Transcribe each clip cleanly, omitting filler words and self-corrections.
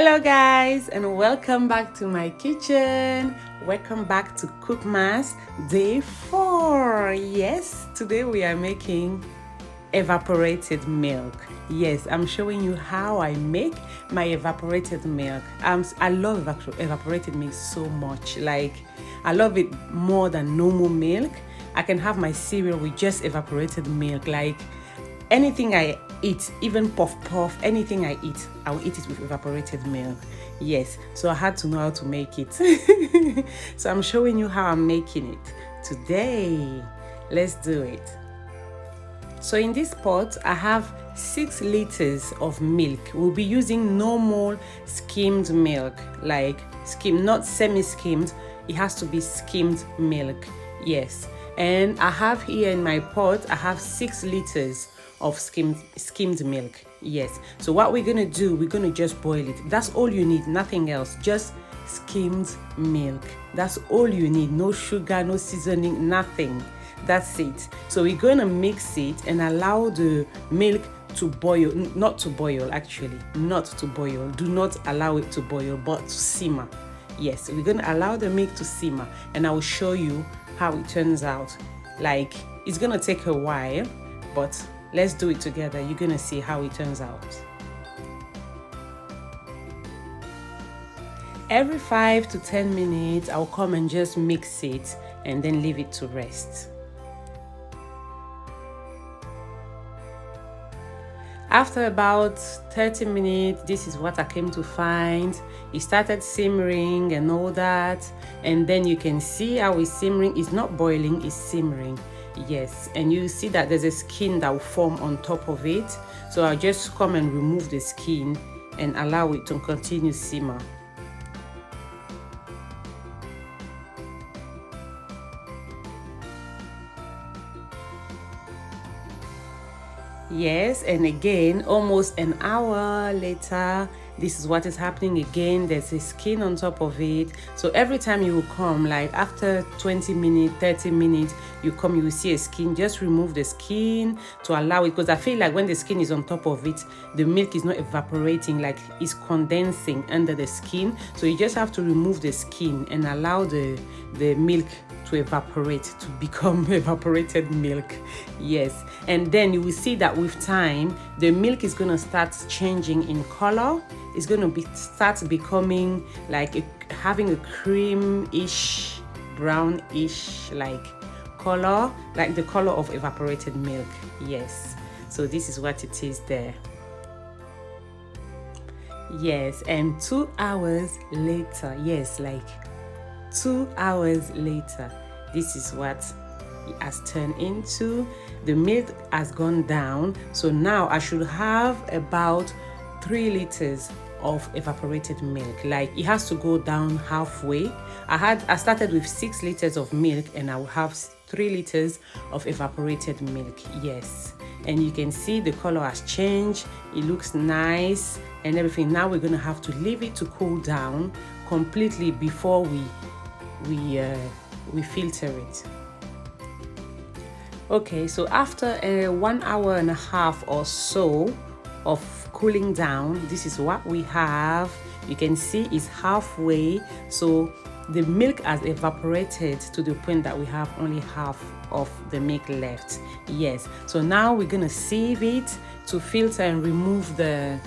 Hello guys, and welcome back to my kitchen. Welcome back to Cookmas day 4. Yes, today we are making evaporated milk. Yes, I'm showing you how I make my evaporated milk. I love evaporated milk so much. Like, I love it more than normal milk. I can have my cereal with just evaporated milk. Like, anything I eat, even puff, anything I eat, I'll eat it with evaporated milk. Yes, so I had to know how to make it. So I'm showing you how I'm making it today. Let's do it. So in this pot, I have 6 liters of milk. We'll be using normal skimmed milk, like skimmed, not semi-skimmed. It has to be skimmed milk. Yes, and I have here in my pot, I have 6 liters of skimmed milk. Yes, so what we're gonna do, we're gonna just boil it. That's all you need, nothing else, just skimmed milk. That's all you need. No sugar, no seasoning, nothing. That's it. So we're gonna mix it and allow the milk to boil. Not to boil, actually, not to boil. Do not allow it to boil, but to simmer. Yes, we're gonna allow the milk to simmer, and I will show you how it turns out. Like, it's gonna take a while, but let's do it together. You're gonna see how it turns out. Every 5 to 10 minutes, I'll come and just mix it and then leave it to rest. After about 30 minutes, this is what I came to find. It started simmering and all that, and then you can see how it's simmering. It's not boiling, it's simmering. Yes, and you see that there's a skin that will form on top of it. So I'll just come and remove the skin and allow it to continue simmer. Yes, and again, almost an hour later, this is what is happening again. There's a skin on top of it. So every time you will come, like after 20 minutes, 30 minutes, you come, you will see a skin. Just remove the skin to allow it, because I feel like when the skin is on top of it, the milk is not evaporating, like it's condensing under the skin. So you just have to remove the skin and allow the milk to evaporate, to become evaporated milk. Yes, and then you will see that with time the milk is going to start changing in color. It's going to start becoming like having a cream-ish, brownish like color, like the color of evaporated milk. Yes, so this is what it is there. Yes, and 2 hours later, yes, like 2 hours later, this is what it has turned into. The milk has gone down, so now I should have about 3 liters of evaporated milk. Like, it has to go down halfway. I started with 6 liters of milk, and I will have 3 liters of evaporated milk. Yes, and you can see the color has changed. It looks nice and everything. Now we're gonna have to leave it to cool down completely before we filter it. Okay, so after 1 hour and a half or so of cooling down, this is what we have. You can see it's halfway, so the milk has evaporated to the point that we have only half of the milk left. Yes, so now we're gonna sieve it to filter and remove the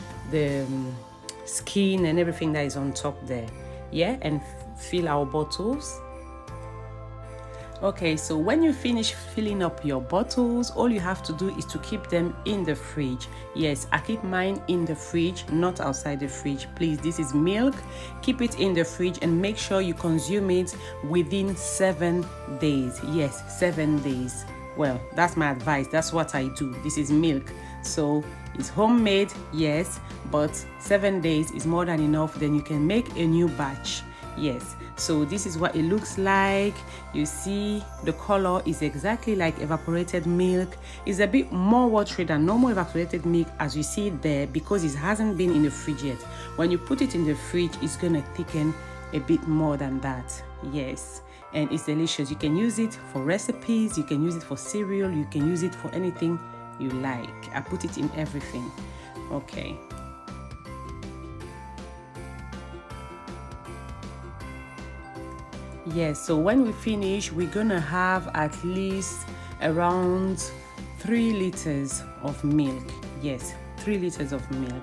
skin and everything that is on top there. Yeah, and fill our bottles. Okay, so when you finish filling up your bottles, all you have to do is to keep them in the fridge. Yes, I keep mine in the fridge, not outside the fridge. Please, this is milk. Keep it in the fridge and make sure you consume it within 7 days. Yes, 7 days. Well, that's my advice. That's what I do. This is milk, so it's homemade, yes, but 7 days is more than enough. Then you can make a new batch. Yes, so this is what it looks like. You see the color is exactly like evaporated milk. It's a bit more watery than normal evaporated milk, as you see it there, because it hasn't been in the fridge yet. When you put it in the fridge, it's gonna thicken a bit more than that. Yes, and it's delicious. You can use it for recipes, you can use it for cereal, you can use it for anything you like. I put it in everything. Okay, Yes, so when we finish, we're gonna have at least around 3 liters of milk. Yes, 3 liters of milk.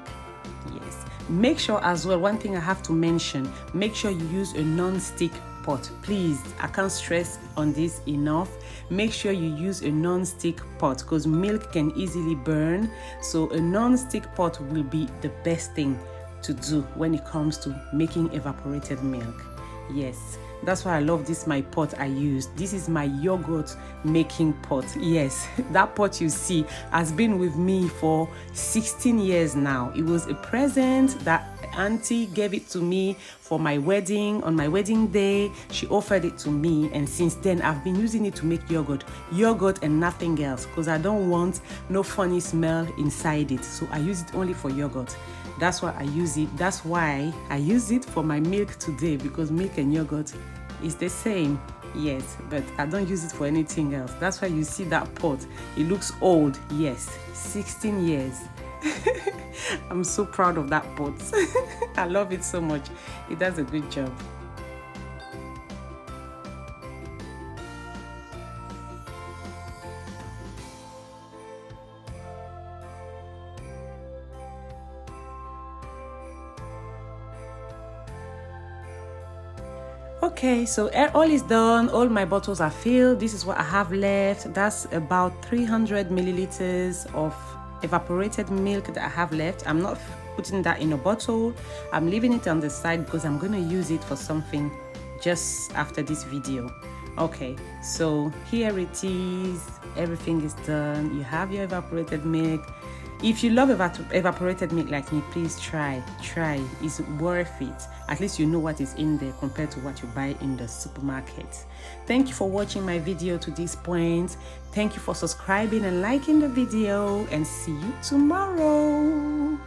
Yes, make sure as well, one thing I have to mention, make sure you use a non-stick pot. Please, I can't stress on this enough. Make sure you use a non-stick pot because milk can easily burn. So a non-stick pot will be the best thing to do when it comes to making evaporated milk. Yes, that's why I love this my pot I use. This is my yogurt making pot. Yes, that pot you see has been with me for 16 years now. It was a present that auntie gave it to me for my wedding. On my wedding day, she offered it to me, and since then I've been using it to make yogurt and nothing else, because I don't want no funny smell inside it. So I use it only for yogurt. That's why I use it. That's why I use it for my milk today, because milk and yogurt is the same. Yes, but I don't use it for anything else. That's why you see that pot. It looks old. Yes, 16 years. I'm so proud of that pot. I love it so much. It does a good job. Okay, so all is done. All my bottles are filled. This is what I have left. That's about 300 milliliters of evaporated milk that I have left. I'm not putting that in a bottle. I'm leaving it on the side because I'm going to use it for something just after this video. Okay, so here it is. Everything is done. You have your evaporated milk. If you love evaporated milk like me, please try. It's worth it. At least you know what is in there compared to what you buy in the supermarket. Thank you for watching my video to this point. Thank you for subscribing and liking the video, and see you tomorrow.